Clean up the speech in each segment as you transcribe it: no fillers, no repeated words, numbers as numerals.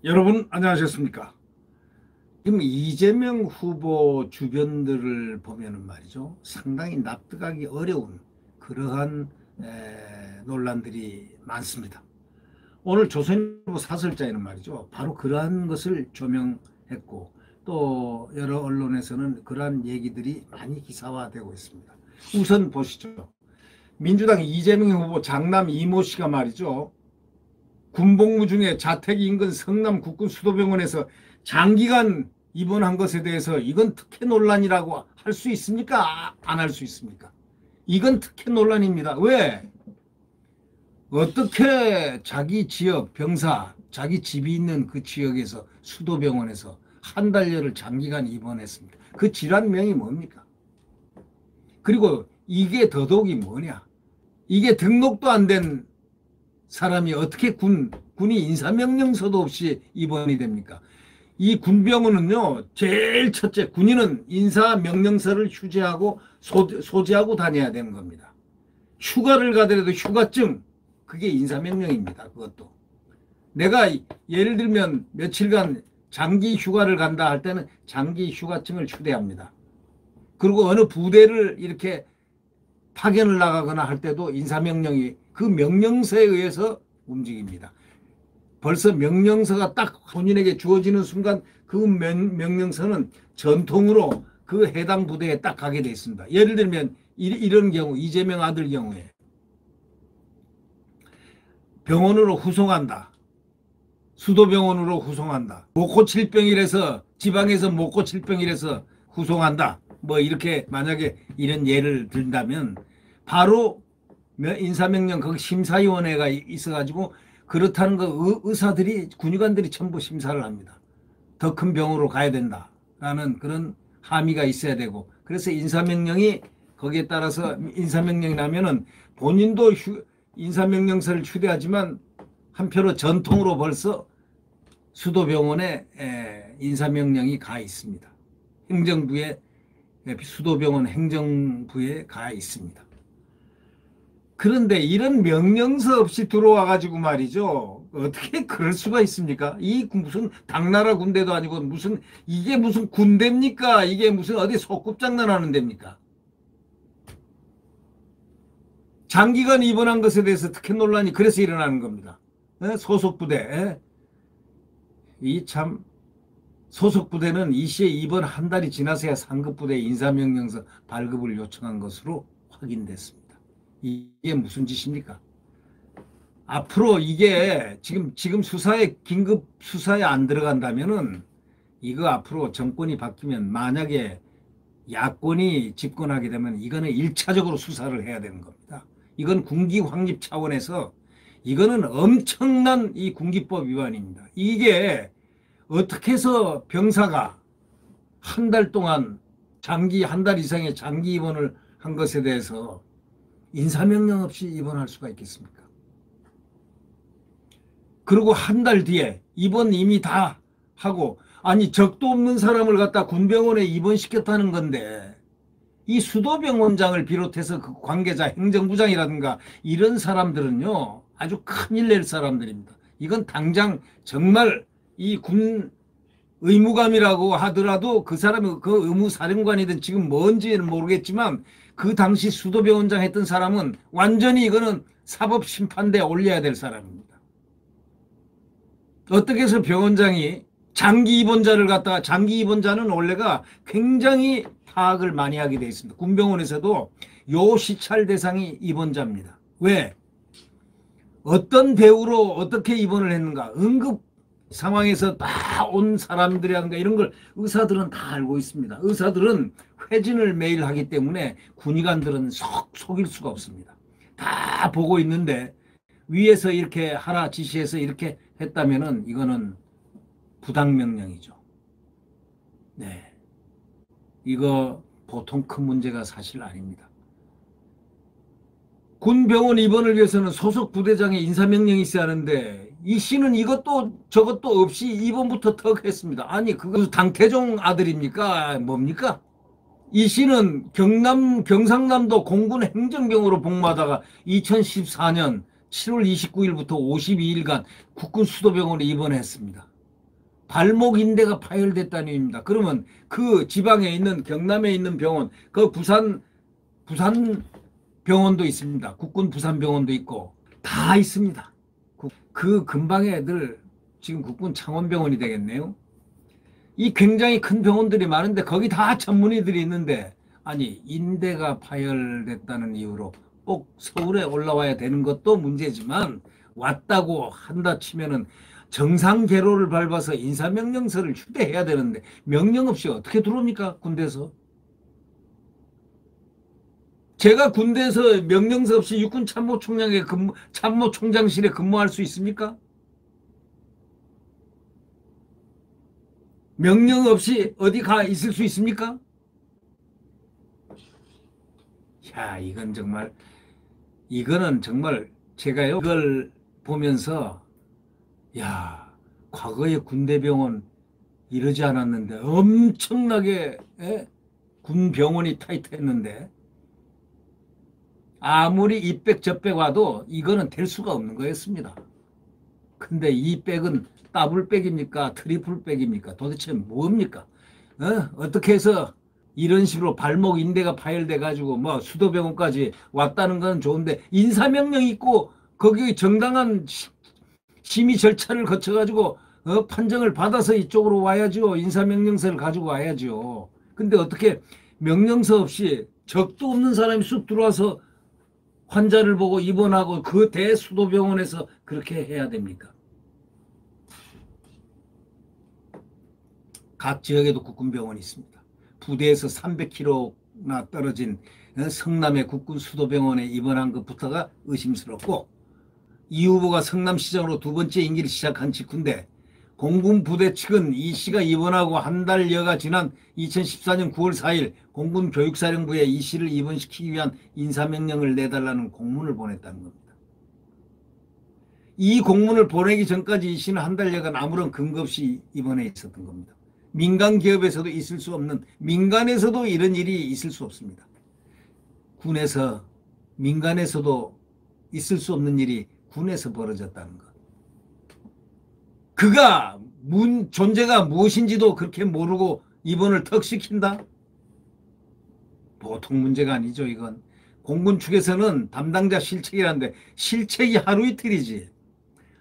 여러분 안녕하셨습니까? 지금 이재명 후보 주변들을 보면은 말이죠. 상당히 납득하기 어려운 그러한 논란들이 많습니다. 오늘 조선일보 사설자에는 말이죠. 바로 그러한 것을 조명했고 또 여러 언론에서는 그러한 얘기들이 많이 기사화되고 있습니다. 우선 보시죠. 민주당 이재명 후보 장남 이모 씨가 말이죠. 군복무 중에 자택 인근 성남 국군 수도병원에서 장기간 입원한 것에 대해서 이건 특혜 논란이라고 할 수 있습니까? 안 할 수 있습니까? 이건 특혜 논란입니다. 왜? 어떻게 자기 지역 병사, 자기 집이 있는 그 지역에서 수도병원에서 한 달여를 장기간 입원했습니까? 그 질환명이 뭡니까? 그리고 이게 더더욱이 뭐냐? 이게 등록도 안 된 사람이 어떻게 군이 인사명령서도 없이 입원이 됩니까? 이 군병원은요, 제일 첫째, 군인은 인사명령서를 휴지하고 소지하고 다녀야 되는 겁니다. 휴가를 가더라도 휴가증, 그게 인사명령입니다. 그것도. 내가 예를 들면 며칠간 장기 휴가를 간다 할 때는 장기 휴가증을 휴대합니다. 그리고 어느 부대를 이렇게 파견을 나가거나 할 때도 인사명령이 그 명령서에 의해서 움직입니다. 벌써 명령서가 딱 본인에게 주어지는 순간 그 명령서는 전통으로 그 해당 부대에 딱 가게 돼 있습니다. 예를 들면 이런 경우 이재명 아들 경우에 병원으로 후송한다. 수도병원으로 후송한다. 못 고칠 병이라서 지방에서 못 고칠 병이라서 후송한다. 뭐 이렇게 만약에 이런 예를 든다면 바로 인사명령 거기 심사위원회가 있어가지고 그렇다는 거 의사들이 군의관들이 전부 심사를 합니다. 더 큰 병으로 가야 된다라는 그런 함의가 있어야 되고 그래서 인사명령이 거기에 따라서 인사명령이 나면은 본인도 인사명령서를 휴대하지만 한편으로 전통으로 벌써 수도병원에 인사명령이 가 있습니다. 행정부에 수도병원 행정부에 가 있습니다. 그런데 이런 명령서 없이 들어와 가지고 말이죠. 어떻게 그럴 수가 있습니까? 이 무슨 당나라 군대도 아니고 무슨 이게 무슨 군대입니까? 이게 무슨 어디 소꿉장난하는 데입니까? 장기간 입원한 것에 대해서 특혜 논란이 그래서 일어나는 겁니다. 소속 부대. 이 참 소속 부대는 이 시에 입원 한 달이 지나서야 상급 부대 인사명령서 발급을 요청한 것으로 확인됐습니다. 이게 무슨 짓입니까? 앞으로 이게 지금 수사에 긴급 수사에 안 들어간다면은 이거 앞으로 정권이 바뀌면 만약에 야권이 집권하게 되면 이거는 1차적으로 수사를 해야 되는 겁니다. 이건 군기 확립 차원에서 이거는 엄청난 이 군기법 위반입니다. 이게 어떻게 해서 병사가 한 달 동안 한 달 이상의 장기 입원을 한 것에 대해서 인사명령 없이 입원할 수가 있겠습니까? 그리고 한 달 뒤에 입원 이미 다 하고 아니 적도 없는 사람을 갖다 군병원에 입원시켰다는 건데 이 수도병원장을 비롯해서 그 관계자 행정부장이라든가 이런 사람들은요 아주 큰일 낼 사람들입니다. 이건 당장 정말 이 군 의무감이라고 하더라도 그 사람이 그 의무사령관이든 지금 뭔지는 모르겠지만 그 당시 수도병원장 했던 사람은 완전히 이거는 사법심판대에 올려야 될 사람입니다. 어떻게 해서 병원장이 장기 입원자를 갖다가 장기 입원자는 원래가 굉장히 파악을 많이 하게 되어 있습니다. 군병원에서도 요 시찰 대상이 입원자입니다. 왜? 어떤 배우로 어떻게 입원을 했는가 응급 상황에서 다 온 사람들이라든가 이런 걸 의사들은 다 알고 있습니다. 의사들은 회진을 매일 하기 때문에 군의관들은 속일 수가 없습니다. 다 보고 있는데 위에서 이렇게 하나 지시해서 이렇게 했다면은 이거는 부당명령이죠. 네. 이거 보통 큰 문제가 사실 아닙니다. 군병원 입원을 위해서는 소속 부대장의 인사명령이 있어야 하는데 이 씨는 이것도 저것도 없이 입원부터 턱 했습니다. 아니 그거 당태종 아들입니까? 뭡니까? 이 씨는 경상남도 공군 행정병으로 복무하다가 2014년 7월 29일부터 52일간 국군 수도병원에 입원했습니다. 발목 인대가 파열됐다는 얘기입니다. 그러면 그 지방에 있는 경남에 있는 병원, 그 부산 병원도 있습니다. 국군 부산병원도 있고 다 있습니다. 그 근방에 애들 지금 국군 창원병원이 되겠네요. 이 굉장히 큰 병원들이 많은데 거기 다 전문의들이 있는데 아니 인대가 파열됐다는 이유로 꼭 서울에 올라와야 되는 것도 문제지만 왔다고 한다 치면은 정상 계로를 밟아서 인사명령서를 휴대해야 되는데 명령 없이 어떻게 들어옵니까? 군대에서. 제가 군대에서 명령서 없이 육군 참모총장실에 근무할 수 있습니까? 명령 없이 어디 가 있을 수 있습니까? 야, 이거는 정말 제가요, 이걸 보면서, 야, 과거에 군대병원 이러지 않았는데, 엄청나게, 군 병원이 타이트했는데, 아무리 이 백 저 백 와도 이거는 될 수가 없는 거였습니다. 근데 이 백은 더블 백입니까? 트리플 백입니까? 도대체 뭡니까? 어떻게 해서 이런 식으로 발목 인대가 파열돼 가지고 뭐 수도병원까지 왔다는 건 좋은데 인사명령 있고 거기 정당한 심의 절차를 거쳐 가지고 판정을 받아서 이쪽으로 와야죠. 인사명령서를 가지고 와야죠. 근데 어떻게 명령서 없이 적도 없는 사람이 쑥 들어와서 환자를 보고 입원하고 그 대수도병원에서 그렇게 해야 됩니까? 각 지역에도 국군병원이 있습니다. 부대에서 300km나 떨어진 성남의 국군 수도병원에 입원한 것부터가 의심스럽고 이 후보가 성남시장으로 두 번째 임기를 시작한 직후인데 공군 부대 측은 이 씨가 입원하고 한 달여가 지난 2014년 9월 4일 공군 교육사령부에 이 씨를 입원시키기 위한 인사명령을 내달라는 공문을 보냈다는 겁니다. 이 공문을 보내기 전까지 이 씨는 한 달여간 아무런 근거 없이 입원해 있었던 겁니다. 민간 기업에서도 있을 수 없는, 민간에서도 이런 일이 있을 수 없습니다. 군에서, 민간에서도 있을 수 없는 일이 군에서 벌어졌다는 것. 그가 존재가 무엇인지도 그렇게 모르고 입원을 턱 시킨다? 보통 문제가 아니죠, 이건. 공군 측에서는 담당자 실책이라는데 실책이 하루 이틀이지.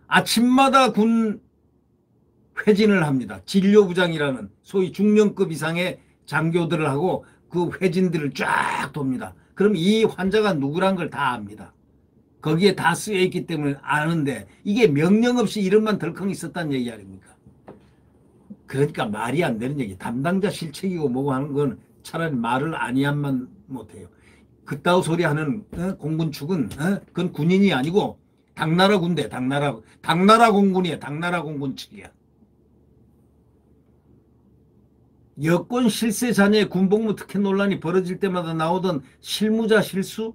아침마다 군 회진을 합니다. 진료부장이라는 소위 중령급 이상의 장교들을 하고 그 회진들을 쫙 돕니다. 그럼 이 환자가 누구란 걸 다 압니다. 거기에 다 쓰여 있기 때문에 아는데 이게 명령 없이 이름만 덜컹 있었다는 얘기 아닙니까? 그러니까 말이 안 되는 얘기. 담당자 실책이고 뭐고 하는 건 차라리 말을 아니한만 못해요. 그따위 소리 하는 공군 측은 그건 군인이 아니고 당나라 군대, 당나라 공군이야. 당나라 공군 측이야. 여권 실세 자녀의 군복무 특혜 논란이 벌어질 때마다 나오던 실무자 실수?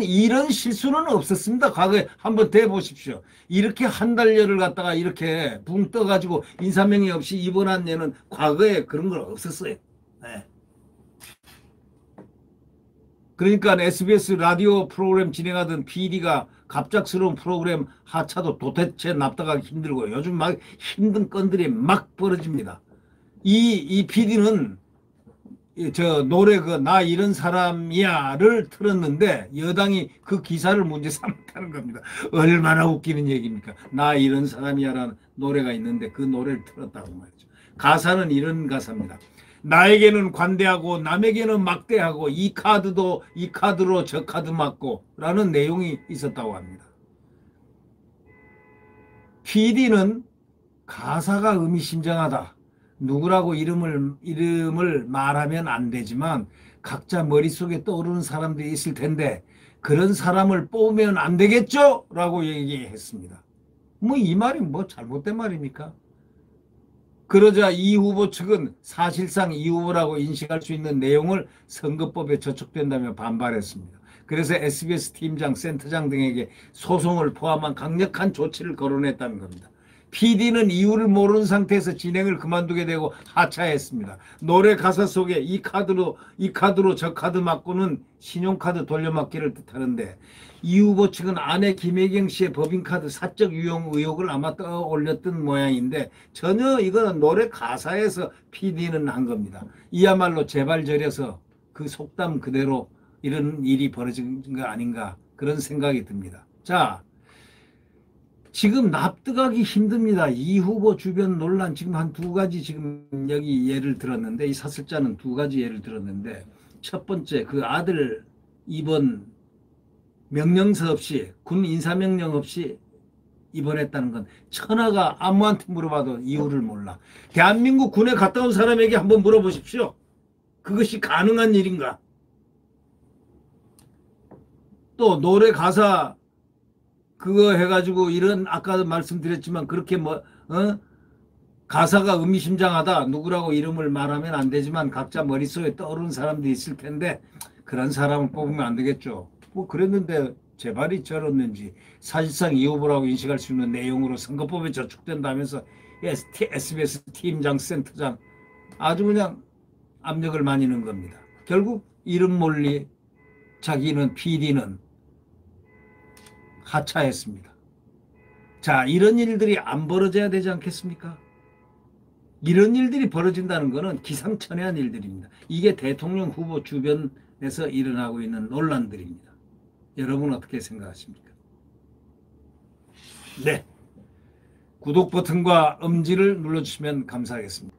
이런 실수는 없었습니다. 과거에 한번 대보십시오. 이렇게 한 달여를 갖다가 이렇게 붕 떠가지고 인사명령 없이 입원한 예는 과거에 그런 건 없었어요. 네. 그러니까 SBS 라디오 프로그램 진행하던 PD가 갑작스러운 프로그램 하차도 도대체 납득하기 힘들고 요즘 막 힘든 건들이 막 벌어집니다. 이 PD는 저 노래 나 이런 사람이야를 틀었는데 여당이 그 기사를 문제 삼았다는 겁니다. 얼마나 웃기는 얘기입니까? 나 이런 사람이야라는 노래가 있는데 그 노래를 틀었다고 말이죠. 가사는 이런 가사입니다. 나에게는 관대하고 남에게는 막대하고 이 카드로 저 카드 맞고 라는 내용이 있었다고 합니다. PD는 가사가 의미심장하다. 누구라고 이름을 말하면 안 되지만 각자 머릿속에 떠오르는 사람들이 있을 텐데 그런 사람을 뽑으면 안 되겠죠? 라고 얘기했습니다. 뭐 이 말이 뭐 잘못된 말입니까? 그러자 이 후보 측은 사실상 이 후보라고 인식할 수 있는 내용을 선거법에 저촉된다며 반발했습니다. 그래서 SBS 팀장, 센터장 등에게 소송을 포함한 강력한 조치를 거론했다는 겁니다. PD는 이유를 모르는 상태에서 진행을 그만두게 되고 하차했습니다. 노래 가사 속에 이 카드로 저 카드 맞고는 신용카드 돌려막기를 뜻하는데 이 후보 측은 아내 김혜경 씨의 법인카드 사적 유용 의혹을 아마 떠올렸던 모양인데 전혀 이거는 노래 가사에서 PD는 한 겁니다. 이야말로 제발저려서 그 속담 그대로 이런 일이 벌어진 거 아닌가 그런 생각이 듭니다. 자, 지금 납득하기 힘듭니다. 이 후보 주변 논란 지금 한 두 가지 지금 여기 예를 들었는데 이 사설자는 두 가지 예를 들었는데 첫 번째 그 아들 입원 명령서 없이 군 인사명령 없이 입원했다는 건 천하가 아무한테 물어봐도 이유를 몰라. 대한민국 군에 갔다 온 사람에게 한번 물어보십시오. 그것이 가능한 일인가? 또 노래 가사 그거 해가지고 이런 아까도 말씀드렸지만 그렇게 가사가 의미심장하다 누구라고 이름을 말하면 안 되지만 각자 머릿속에 떠오르는 사람도 있을 텐데 그런 사람을 뽑으면 안 되겠죠. 뭐 그랬는데 재발이 저렀는지 사실상 이 후보라고 인식할 수 있는 내용으로 선거법에 저촉된다면서 SBS 팀장 센터장 아주 그냥 압력을 많이 넣은 겁니다. 결국 이름 몰리 자기는 PD는 하차했습니다. 자, 이런 일들이 안 벌어져야 되지 않겠습니까? 이런 일들이 벌어진다는 것은 기상천외한 일들입니다. 이게 대통령 후보 주변에서 일어나고 있는 논란들입니다. 여러분 어떻게 생각하십니까? 네, 구독 버튼과 엄지를 눌러주시면 감사하겠습니다.